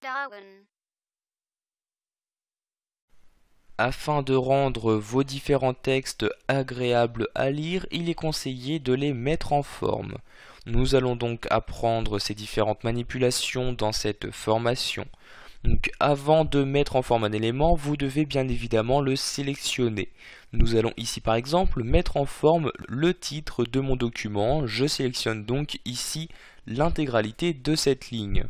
Darwin. Afin de rendre vos différents textes agréables à lire, il est conseillé de les mettre en forme. Nous allons donc apprendre ces différentes manipulations dans cette formation. Donc avant de mettre en forme un élément, vous devez bien évidemment le sélectionner. Nous allons ici par exemple mettre en forme le titre de mon document. Je sélectionne donc ici l'intégralité de cette ligne.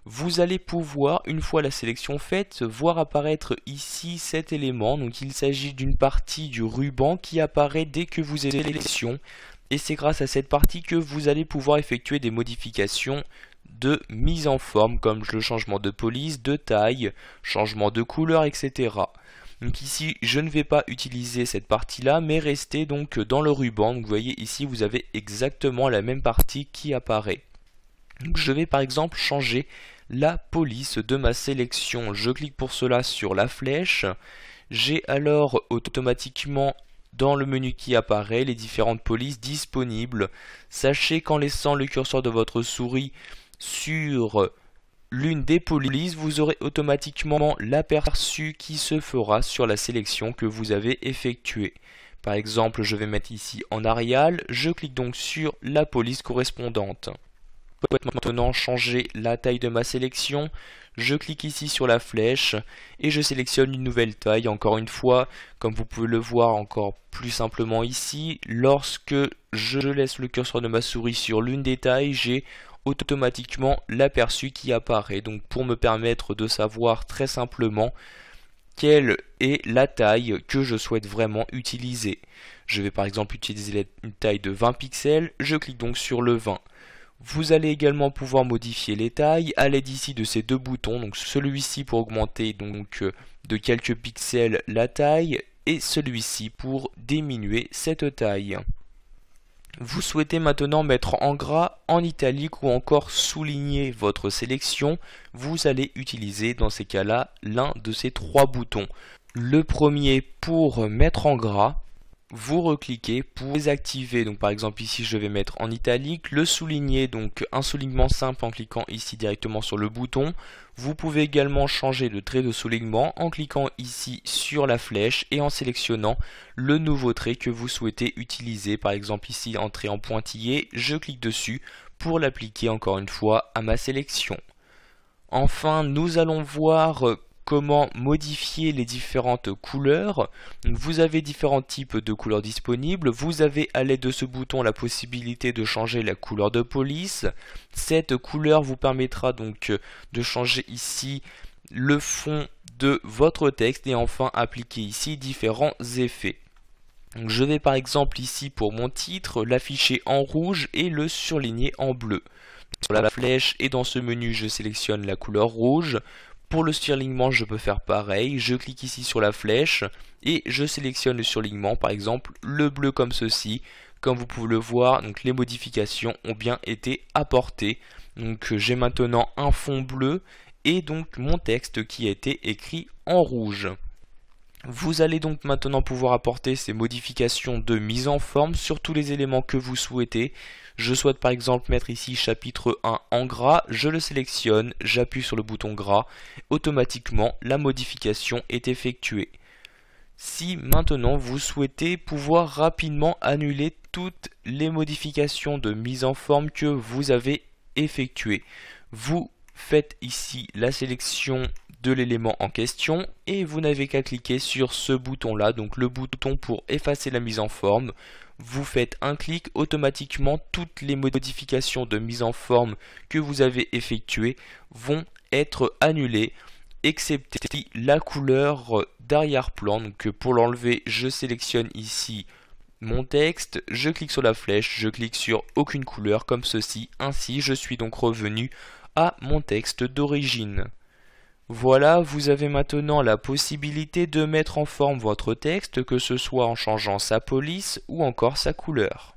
Vous allez pouvoir, une fois la sélection faite, voir apparaître ici cet élément. Donc il s'agit d'une partie du ruban qui apparaît dès que vous êtes sélection. Et c'est grâce à cette partie que vous allez pouvoir effectuer des modifications de mise en forme, comme le changement de police, de taille, changement de couleur, etc. Donc ici, je ne vais pas utiliser cette partie-là, mais rester donc dans le ruban. Donc vous voyez ici, vous avez exactement la même partie qui apparaît. Donc je vais par exemple changer la police de ma sélection. Je clique pour cela sur la flèche. J'ai alors automatiquement dans le menu qui apparaît les différentes polices disponibles. Sachez qu'en laissant le curseur de votre souris sur l'une des polices, vous aurez automatiquement l'aperçu qui se fera sur la sélection que vous avez effectuée. Par exemple, je vais mettre ici en Arial, je clique donc sur la police correspondante. Je peux maintenant changer la taille de ma sélection. Je clique ici sur la flèche et je sélectionne une nouvelle taille. Encore une fois, comme vous pouvez le voir encore plus simplement ici, lorsque je laisse le curseur de ma souris sur l'une des tailles, j'ai automatiquement l'aperçu qui apparaît. Donc pour me permettre de savoir très simplement quelle est la taille que je souhaite vraiment utiliser. Je vais par exemple utiliser une taille de 20 pixels. Je clique donc sur le 20. Vous allez également pouvoir modifier les tailles à l'aide ici de ces deux boutons, donc celui-ci pour augmenter donc de quelques pixels la taille et celui-ci pour diminuer cette taille. Vous souhaitez maintenant mettre en gras, en italique ou encore souligner votre sélection, vous allez utiliser dans ces cas-là l'un de ces trois boutons. Le premier pour mettre en gras. Vous recliquez pour désactiver, donc par exemple ici je vais mettre en italique, le souligner, donc un soulignement simple en cliquant ici directement sur le bouton. Vous pouvez également changer de trait de soulignement en cliquant ici sur la flèche et en sélectionnant le nouveau trait que vous souhaitez utiliser. Par exemple ici en trait en pointillé, je clique dessus pour l'appliquer encore une fois à ma sélection. Enfin, nous allons voir comment modifier les différentes couleurs. Vous avez différents types de couleurs disponibles. Vous avez à l'aide de ce bouton la possibilité de changer la couleur de police. Cette couleur vous permettra donc de changer ici le fond de votre texte et enfin appliquer ici différents effets. Donc je vais par exemple ici pour mon titre l'afficher en rouge et le surligner en bleu. Sur la flèche et dans ce menu je sélectionne la couleur rouge. Pour le surlignement, je peux faire pareil. Je clique ici sur la flèche et je sélectionne le surlignement, par exemple le bleu comme ceci. Comme vous pouvez le voir, donc les modifications ont bien été apportées. Donc j'ai maintenant un fond bleu et donc mon texte qui a été écrit en rouge. Vous allez donc maintenant pouvoir apporter ces modifications de mise en forme sur tous les éléments que vous souhaitez. Je souhaite par exemple mettre ici chapitre 1 en gras, je le sélectionne, j'appuie sur le bouton gras, automatiquement la modification est effectuée. Si maintenant vous souhaitez pouvoir rapidement annuler toutes les modifications de mise en forme que vous avez effectuées, vous faites ici la sélection de l'élément en question et vous n'avez qu'à cliquer sur ce bouton là, donc le bouton pour effacer la mise en forme. Vous faites un clic, automatiquement toutes les modifications de mise en forme que vous avez effectuées vont être annulées, excepté la couleur d'arrière-plan. Donc pour l'enlever, je sélectionne ici mon texte, je clique sur la flèche, je clique sur aucune couleur comme ceci, ainsi je suis donc revenu à mon texte d'origine. Voilà, vous avez maintenant la possibilité de mettre en forme votre texte, que ce soit en changeant sa police ou encore sa couleur.